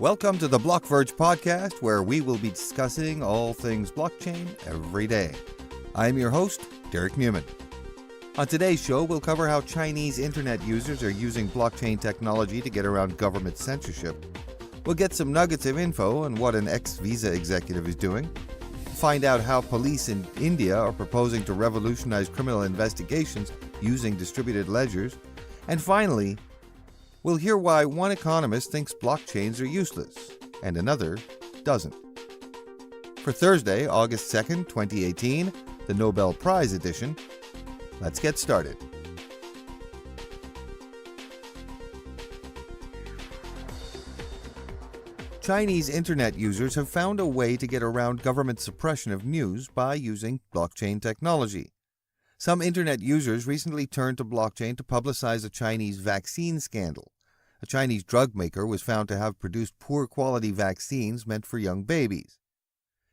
Welcome to the BlockVerge podcast, where we will be discussing all things blockchain every day. I'm your host, Derek Newman. On today's show, we'll cover how Chinese internet users are using blockchain technology to get around government censorship. We'll get some nuggets of info on what an ex-Visa executive is doing. Find out how police in India are proposing to revolutionize criminal investigations using distributed ledgers. And finally, we'll hear why one economist thinks blockchains are useless and another doesn't. For Thursday, August 2nd, 2018, the Nobel Prize edition, let's get started. Chinese internet users have found a way to get around government suppression of news by using blockchain technology. Some internet users recently turned to blockchain to publicize a Chinese vaccine scandal. A Chinese drug maker was found to have produced poor-quality vaccines meant for young babies.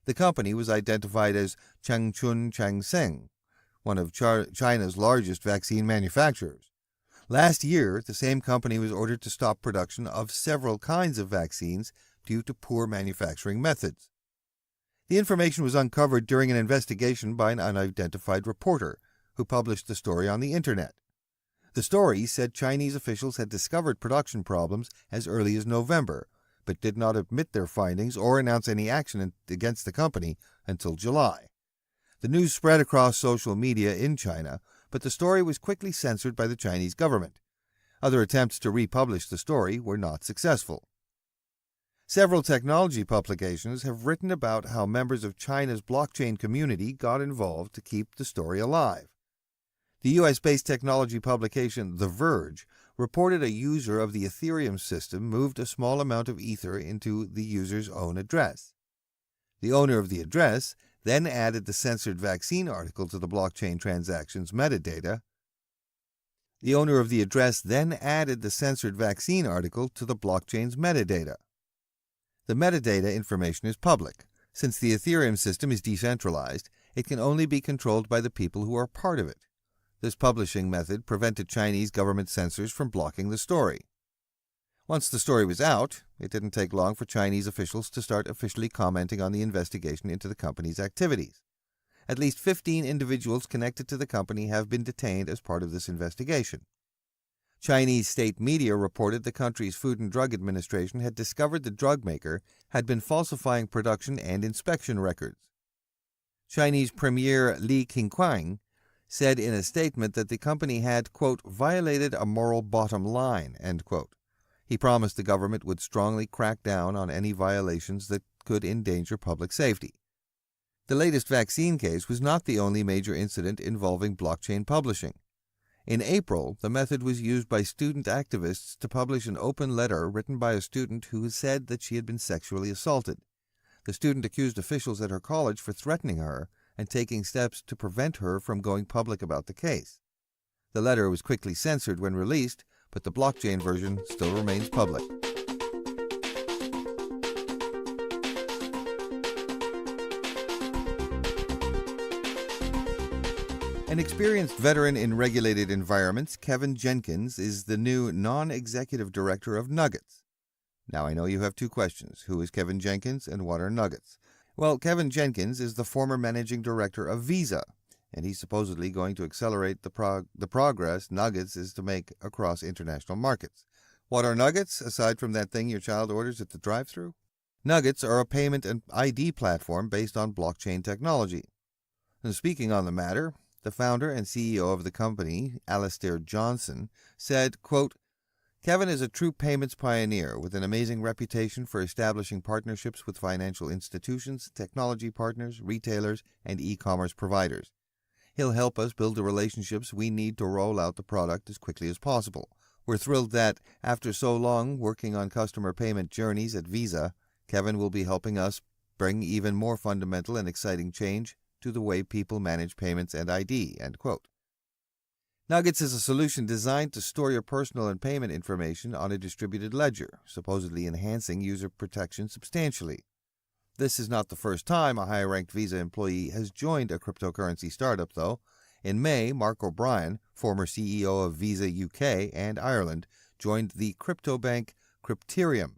The company was identified as Changchun Changseng, one of China's largest vaccine manufacturers. Last year, the same company was ordered to stop production of several kinds of vaccines due to poor manufacturing methods. The information was uncovered during an investigation by an unidentified reporter who published the story on the internet. The story said Chinese officials had discovered production problems as early as November, but did not admit their findings or announce any action against the company until July. The news spread across social media in China, but the story was quickly censored by the Chinese government. Other attempts to republish the story were not successful. Several technology publications have written about how members of China's blockchain community got involved to keep the story alive. The U.S.-based technology publication The Verge reported a user of the Ethereum system moved a small amount of Ether into the user's own address. The owner of the address then added the censored vaccine article to the blockchain transaction's metadata. The blockchain's metadata. The metadata information is public. Since the Ethereum system is decentralized, it can only be controlled by the people who are part of it. This publishing method prevented Chinese government censors from blocking the story. Once the story was out, it didn't take long for Chinese officials to start officially commenting on the investigation into the company's activities. At least 15 individuals connected to the company have been detained as part of this investigation. Chinese state media reported the country's Food and Drug Administration had discovered the drug maker had been falsifying production and inspection records. Chinese Premier Li Keqiang said in a statement that the company had, quote, violated a moral bottom line, end quote. He promised the government would strongly crack down on any violations that could endanger public safety. The latest vaccine case was not the only major incident involving blockchain publishing. In April, the method was used by student activists to publish an open letter written by a student who said that she had been sexually assaulted. The student accused officials at her college for threatening her and taking steps to prevent her from going public about the case. The letter was quickly censored when released, but the blockchain version still remains public. An experienced veteran in regulated environments, Kevin Jenkins is the new non-executive director of Nuggets. Now I know you have two questions. Who is Kevin Jenkins and what are Nuggets? Well, Kevin Jenkins is the former managing director of Visa, and he's supposedly going to accelerate the progress Nuggets is to make across international markets. What are Nuggets, aside from that thing your child orders at the drive-thru? Nuggets are a payment and ID platform based on blockchain technology. And speaking on the matter, the founder and CEO of the company, Alastair Johnson, said, quote, Kevin is a true payments pioneer with an amazing reputation for establishing partnerships with financial institutions, technology partners, retailers, and e-commerce providers. He'll help us build the relationships we need to roll out the product as quickly as possible. We're thrilled that, after so long working on customer payment journeys at Visa, Kevin will be helping us bring even more fundamental and exciting change to the way people manage payments and ID, end quote. Nuggets is a solution designed to store your personal and payment information on a distributed ledger, supposedly enhancing user protection substantially. This is not the first time a high-ranked Visa employee has joined a cryptocurrency startup, though. In May, Mark O'Brien, former CEO of Visa UK and Ireland, joined the crypto bank Crypterium.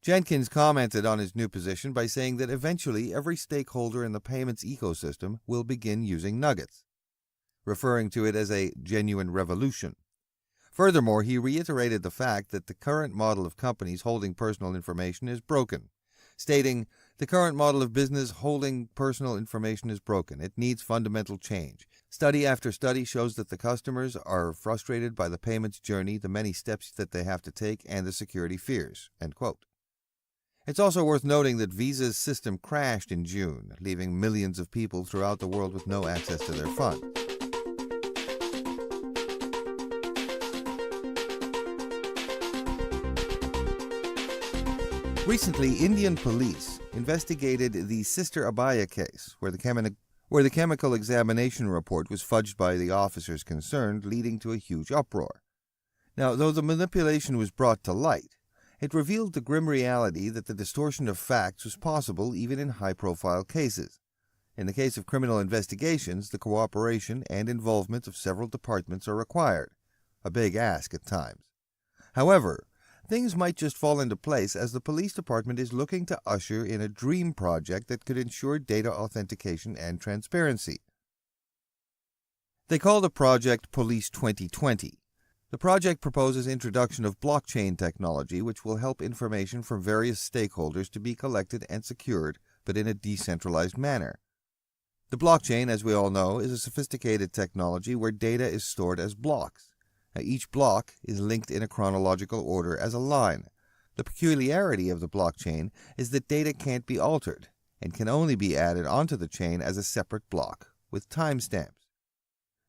Jenkins commented on his new position by saying that eventually every stakeholder in the payments ecosystem will begin using nuggets, referring to it as a genuine revolution. Furthermore, he reiterated the fact that the current model of companies holding personal information is broken, stating, "The current model of business holding personal information is broken. It needs fundamental change. Study after study shows that the customers are frustrated by the payments journey, the many steps that they have to take, and the security fears." End quote. It's also worth noting that Visa's system crashed in June, leaving millions of people throughout the world with no access to their funds. Recently, Indian police investigated the Sister Abaya case, where the chemical examination report was fudged by the officers concerned, leading to a huge uproar. Now, though the manipulation was brought to light, it revealed the grim reality that the distortion of facts was possible even in high-profile cases. In the case of criminal investigations, the cooperation and involvement of several departments are required, a big ask at times. However, things might just fall into place as the police department is looking to usher in a dream project that could ensure data authentication and transparency. They call the project Police 2020. The project proposes introduction of blockchain technology which will help information from various stakeholders to be collected and secured, but in a decentralized manner. The blockchain, as we all know, is a sophisticated technology where data is stored as blocks. Each block is linked in a chronological order as a line. The peculiarity of the blockchain is that data can't be altered and can only be added onto the chain as a separate block, with timestamps.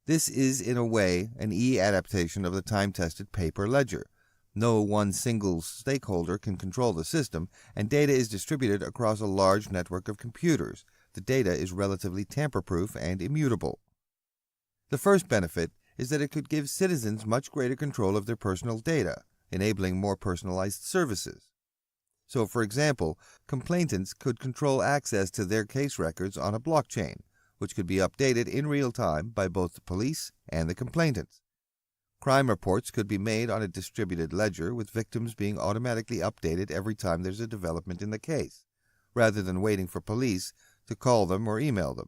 This is, in a way, an e-adaptation of the time-tested paper ledger. No one single stakeholder can control the system, and data is distributed across a large network of computers. The data is relatively tamper-proof and immutable. The first benefit is that it could give citizens much greater control of their personal data, enabling more personalized services. So, for example, complainants could control access to their case records on a blockchain, which could be updated in real time by both the police and the complainants. Crime reports could be made on a distributed ledger, with victims being automatically updated every time there's a development in the case, rather than waiting for police to call them or email them.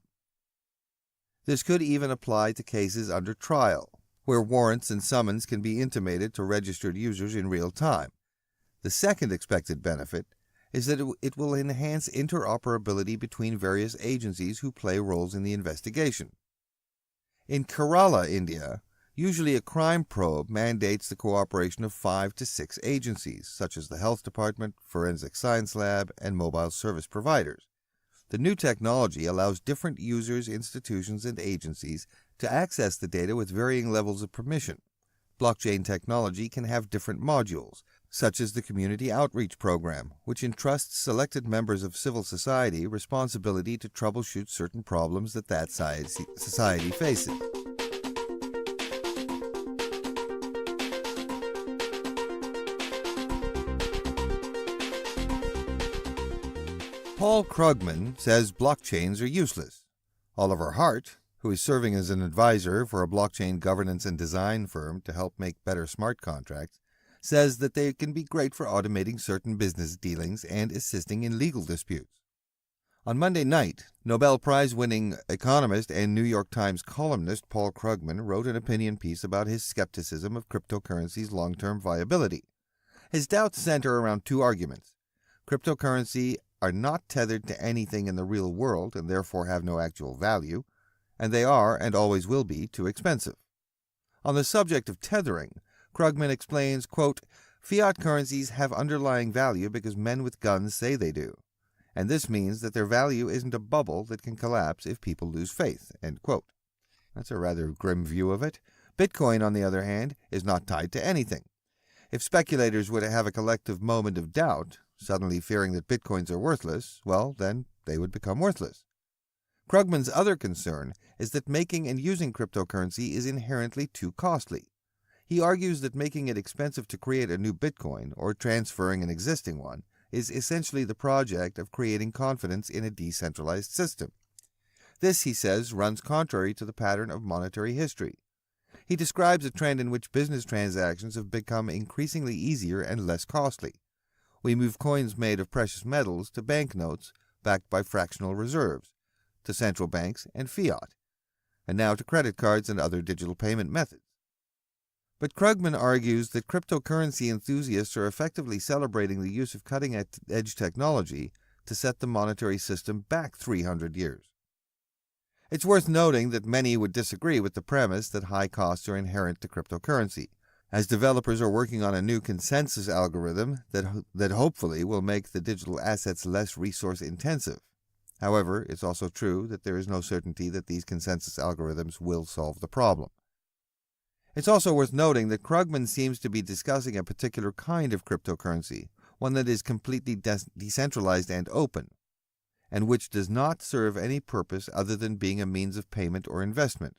This could even apply to cases under trial, where warrants and summons can be intimated to registered users in real time. The second expected benefit is that it will enhance interoperability between various agencies who play roles in the investigation. In Kerala, India, usually a crime probe mandates the cooperation of 5 to 6 agencies, such as the Health Department, Forensic Science Lab, and mobile service providers. The new technology allows different users, institutions, and agencies to access the data with varying levels of permission. Blockchain technology can have different modules, such as the Community Outreach Program, which entrusts selected members of civil society responsibility to troubleshoot certain problems that society faces. Paul Krugman says blockchains are useless. Oliver Hart, who is serving as an advisor for a blockchain governance and design firm to help make better smart contracts, says that they can be great for automating certain business dealings and assisting in legal disputes. On Monday night, Nobel Prize-winning economist and New York Times columnist Paul Krugman wrote an opinion piece about his skepticism of cryptocurrency's long-term viability. His doubts center around 2 arguments. Cryptocurrency are not tethered to anything in the real world and therefore have no actual value, and they are, and always will be, too expensive. On the subject of tethering, Krugman explains, quote, "Fiat currencies have underlying value because men with guns say they do, and this means that their value isn't a bubble that can collapse if people lose faith," end quote. That's a rather grim view of it. Bitcoin, on the other hand, is not tied to anything. If speculators were to have a collective moment of doubt, suddenly fearing that bitcoins are worthless, well, then they would become worthless. Krugman's other concern is that making and using cryptocurrency is inherently too costly. He argues that making it expensive to create a new bitcoin or transferring an existing one is essentially the project of creating confidence in a decentralized system. This, he says, runs contrary to the pattern of monetary history. He describes a trend in which business transactions have become increasingly easier and less costly. We move coins made of precious metals to banknotes backed by fractional reserves, to central banks and fiat, and now to credit cards and other digital payment methods. But Krugman argues that cryptocurrency enthusiasts are effectively celebrating the use of cutting-edge technology to set the monetary system back 300 years. It's worth noting that many would disagree with the premise that high costs are inherent to cryptocurrency, as developers are working on a new consensus algorithm that hopefully will make the digital assets less resource-intensive. However, it's also true that there is no certainty that these consensus algorithms will solve the problem. It's also worth noting that Krugman seems to be discussing a particular kind of cryptocurrency, one that is completely decentralized and open, and which does not serve any purpose other than being a means of payment or investment.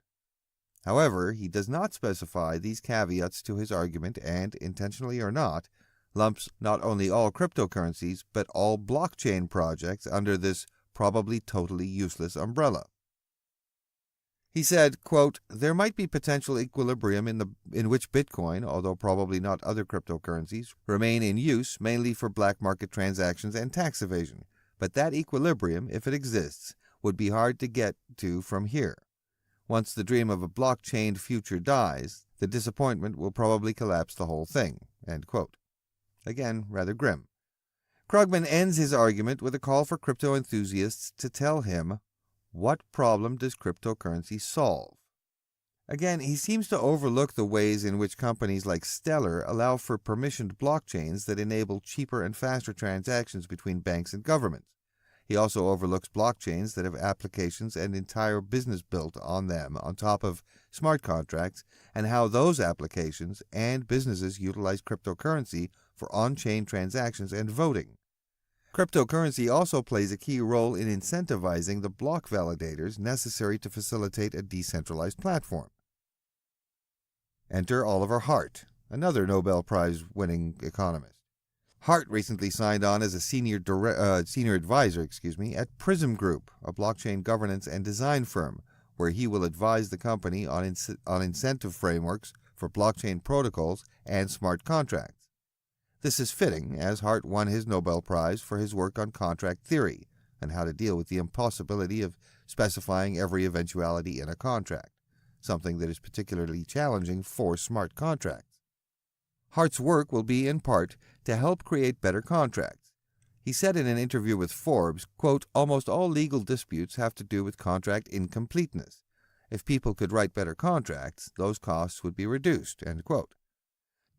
However, he does not specify these caveats to his argument and, intentionally or not, lumps not only all cryptocurrencies but all blockchain projects under this probably totally useless umbrella. He said, quote, "There might be potential equilibrium in which Bitcoin, although probably not other cryptocurrencies, remain in use mainly for black market transactions and tax evasion. But that equilibrium, if it exists, would be hard to get to from here. Once the dream of a blockchain future dies, the disappointment will probably collapse the whole thing." End quote. Again, rather grim. Krugman ends his argument with a call for crypto enthusiasts to tell him, what problem does cryptocurrency solve? Again, he seems to overlook the ways in which companies like Stellar allow for permissioned blockchains that enable cheaper and faster transactions between banks and governments. He also overlooks blockchains that have applications and entire business built on them on top of smart contracts, and how those applications and businesses utilize cryptocurrency for on-chain transactions and voting. Cryptocurrency also plays a key role in incentivizing the block validators necessary to facilitate a decentralized platform. Enter Oliver Hart, another Nobel Prize-winning economist. Hart recently signed on as a senior advisor at Prism Group, a blockchain governance and design firm, where he will advise the company on incentive frameworks for blockchain protocols and smart contracts. This is fitting, as Hart won his Nobel Prize for his work on contract theory and how to deal with the impossibility of specifying every eventuality in a contract, something that is particularly challenging for smart contracts. Hart's work will be, in part, to help create better contracts. He said in an interview with Forbes, quote, "Almost all legal disputes have to do with contract incompleteness. If people could write better contracts, those costs would be reduced," end quote.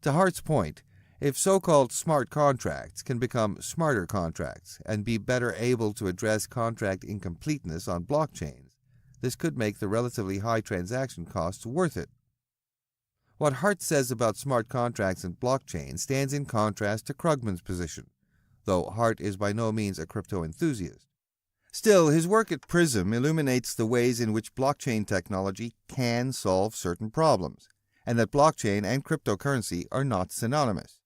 To Hart's point, if so-called smart contracts can become smarter contracts and be better able to address contract incompleteness on blockchains, this could make the relatively high transaction costs worth it. What Hart says about smart contracts and blockchain stands in contrast to Krugman's position, though Hart is by no means a crypto enthusiast. Still, his work at Prism illuminates the ways in which blockchain technology can solve certain problems, and that blockchain and cryptocurrency are not synonymous.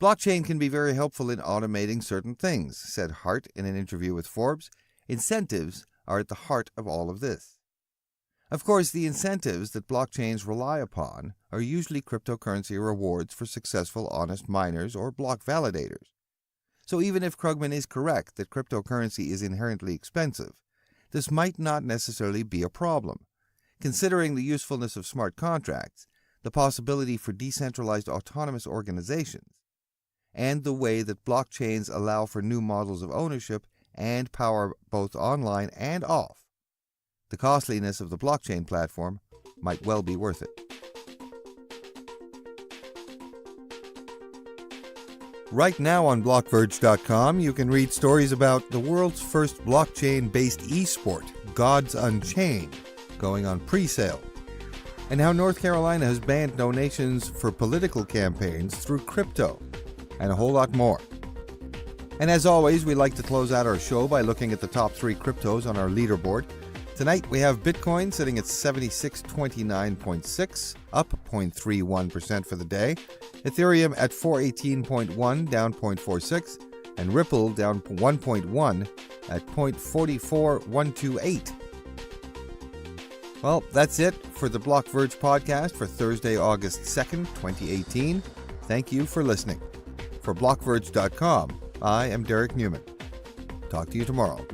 "Blockchain can be very helpful in automating certain things," said Hart in an interview with Forbes. "Incentives are at the heart of all of this." Of course, the incentives that blockchains rely upon are usually cryptocurrency rewards for successful honest miners or block validators. So even if Krugman is correct that cryptocurrency is inherently expensive, this might not necessarily be a problem. Considering the usefulness of smart contracts, the possibility for decentralized autonomous organizations, and the way that blockchains allow for new models of ownership and power both online and off, the costliness of the blockchain platform might well be worth it. Right now on BlockVerge.com, you can read stories about the world's first blockchain-based esport, Gods Unchained, going on pre-sale, and how North Carolina has banned donations for political campaigns through crypto, and a whole lot more. And as always, we like to close out our show by looking at the top 3 cryptos on our leaderboard. Tonight we have Bitcoin sitting at 7629.6, up 0.31% for the day. Ethereum at 418.1, down 0.46, and Ripple down 1.1 at 0.44128. Well, that's it for the Block Verge podcast for Thursday, August 2nd, 2018. Thank you for listening. For blockverge.com, I am Derek Newman. Talk to you tomorrow.